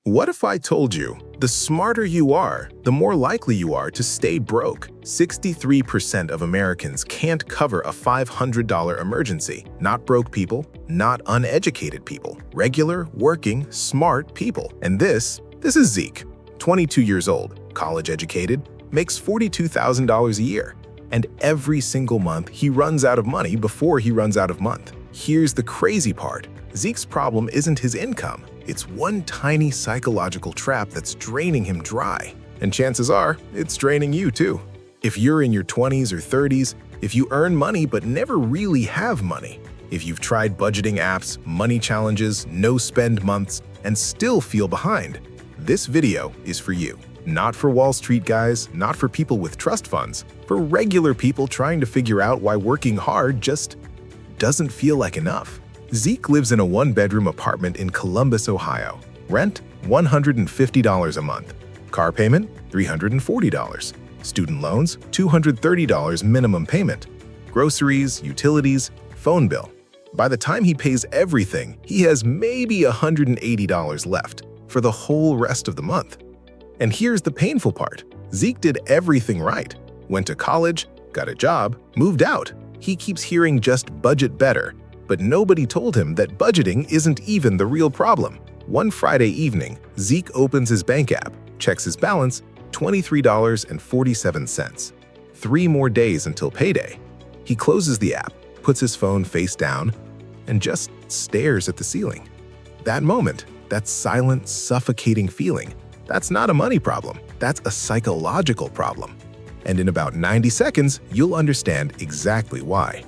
What if I told you, the smarter you are, the more likely you are to stay broke? 63% of Americans can't cover a $500 emergency. Not broke people, not uneducated people. Regular, working, smart people. And this is Zeke, 22 years old, college educated, makes $42,000 a year. And every single month, he runs out of money before he runs out of month. Here's the crazy part. Zeke's problem isn't his income. It's one tiny psychological trap that's draining him dry. And chances are, it's draining you too. If you're in your 20s or 30s, if you earn money but never really have money, if you've tried budgeting apps, money challenges, no-spend months, and still feel behind, this video is for you. Not for Wall Street guys, not for people with trust funds, for regular people trying to figure out why working hard just doesn't feel like enough. Zeke lives in a one-bedroom apartment in Columbus, Ohio. Rent, $150 a month. Car payment, $340. Student loans, $230 minimum payment. Groceries, utilities, phone bill. By the time he pays everything, he has maybe $180 left for the whole rest of the month. And here's the painful part. Zeke did everything right. Went to college, got a job, moved out. He keeps hearing just budget better. But nobody told him that budgeting isn't even the real problem. One Friday evening, Zeke opens his bank app, checks his balance, $23.47. 3 more days until payday. He closes the app, puts his phone face down, and just stares at the ceiling. That moment, that silent, suffocating feeling, that's not a money problem. That's a psychological problem. And in about 90 seconds, you'll understand exactly why.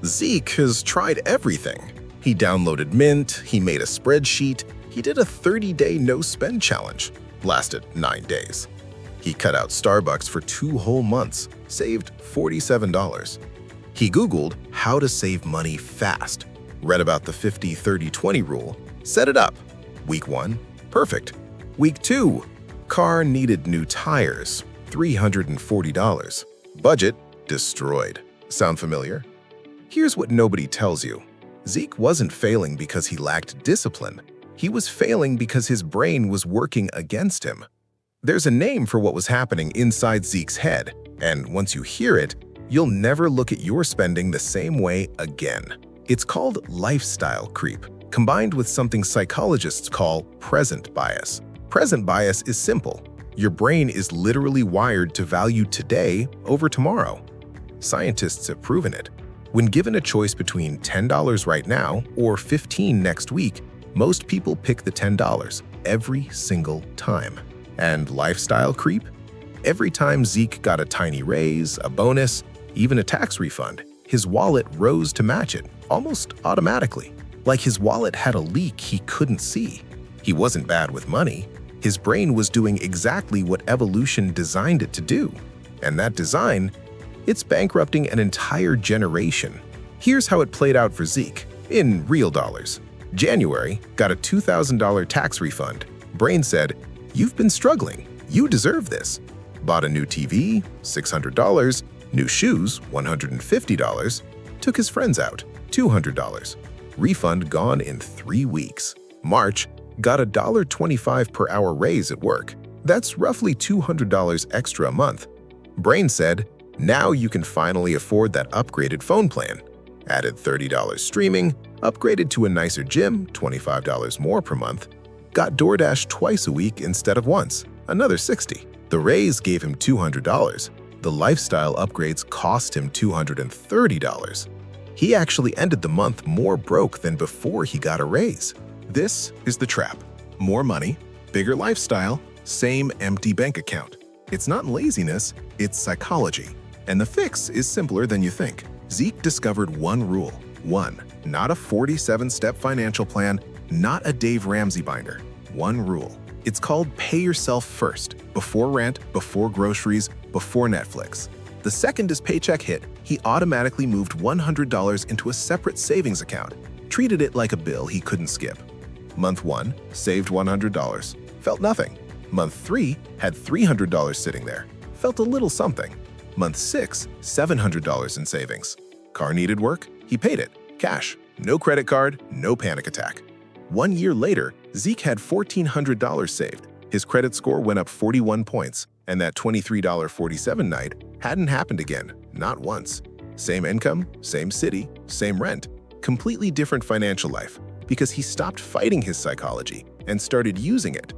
Zeke has tried everything. He downloaded Mint, he made a spreadsheet, he did a 30-day no-spend challenge. Lasted 9 days. He cut out Starbucks for 2 whole months, saved $47. He Googled how to save money fast, read about the 50-30-20 rule, set it up. Week 1, perfect. Week 2, car needed new tires, $340. Budget, destroyed. Sound familiar? Here's what nobody tells you. Zeke wasn't failing because he lacked discipline. He was failing because his brain was working against him. There's a name for what was happening inside Zeke's head, and once you hear it, you'll never look at your spending the same way again. It's called lifestyle creep, combined with something psychologists call present bias. Present bias is simple. Your brain is literally wired to value today over tomorrow. Scientists have proven it. When given a choice between $10 right now or $15 next week, most people pick the $10 every single time. And lifestyle creep? Every time Zeke got a tiny raise, a bonus, even a tax refund, his wallet rose to match it, almost automatically. Like his wallet had a leak he couldn't see. He wasn't bad with money. His brain was doing exactly what evolution designed it to do. And that design, it's bankrupting an entire generation. Here's how it played out for Zeke, in real dollars. January, got a $2,000 tax refund. Brain said, "You've been struggling. You deserve this." Bought a new TV, $600, new shoes, $150, took his friends out, $200. Refund gone in 3 weeks. March, got a $1.25 per hour raise at work. That's roughly $200 extra a month. Brain said, "Now you can finally afford that upgraded phone plan." Added $30 streaming, upgraded to a nicer gym, $25 more per month. Got DoorDash twice a week instead of once, another $60. The raise gave him $200. The lifestyle upgrades cost him $230. He actually ended the month more broke than before he got a raise. This is the trap. More money, bigger lifestyle, same empty bank account. It's not laziness, it's psychology. And the fix is simpler than you think. Zeke discovered one rule. 1. Not a 47-step financial plan, not a Dave Ramsey binder. One rule. It's called pay yourself first, before rent, before groceries, before Netflix. The second his paycheck hit, he automatically moved $100 into a separate savings account, treated it like a bill he couldn't skip. Month 1, saved $100, felt nothing. Month 3, had $300 sitting there, felt a little something. Month 6, $700 in savings. Car needed work, he paid it, cash, no credit card, no panic attack. 1 year later, Zeke had $1,400 saved. His credit score went up 41 points, and that $23.47 night hadn't happened again, not once. Same income, same city, same rent. Completely different financial life, because he stopped fighting his psychology and started using it.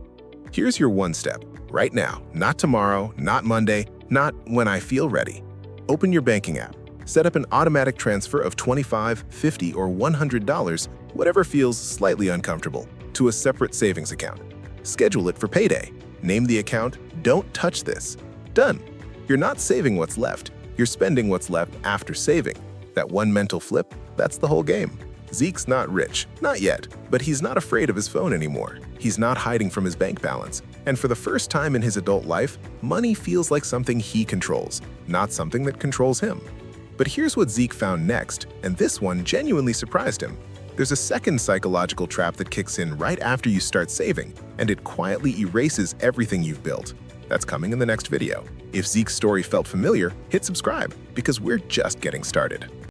Here's your one step, right now, not tomorrow, not Monday, not when I feel ready. Open your banking app. Set up an automatic transfer of $25, $50, or $100, whatever feels slightly uncomfortable, to a separate savings account. Schedule it for payday. Name the account, "Don't touch this." Done. You're not saving what's left, you're spending what's left after saving. That one mental flip, that's the whole game. Zeke's not rich, not yet, but he's not afraid of his phone anymore. He's not hiding from his bank balance. And for the first time in his adult life, money feels like something he controls, not something that controls him. But here's what Zeke found next, and this one genuinely surprised him. There's a second psychological trap that kicks in right after you start saving, and it quietly erases everything you've built. That's coming in the next video. If Zeke's story felt familiar, hit subscribe, because we're just getting started.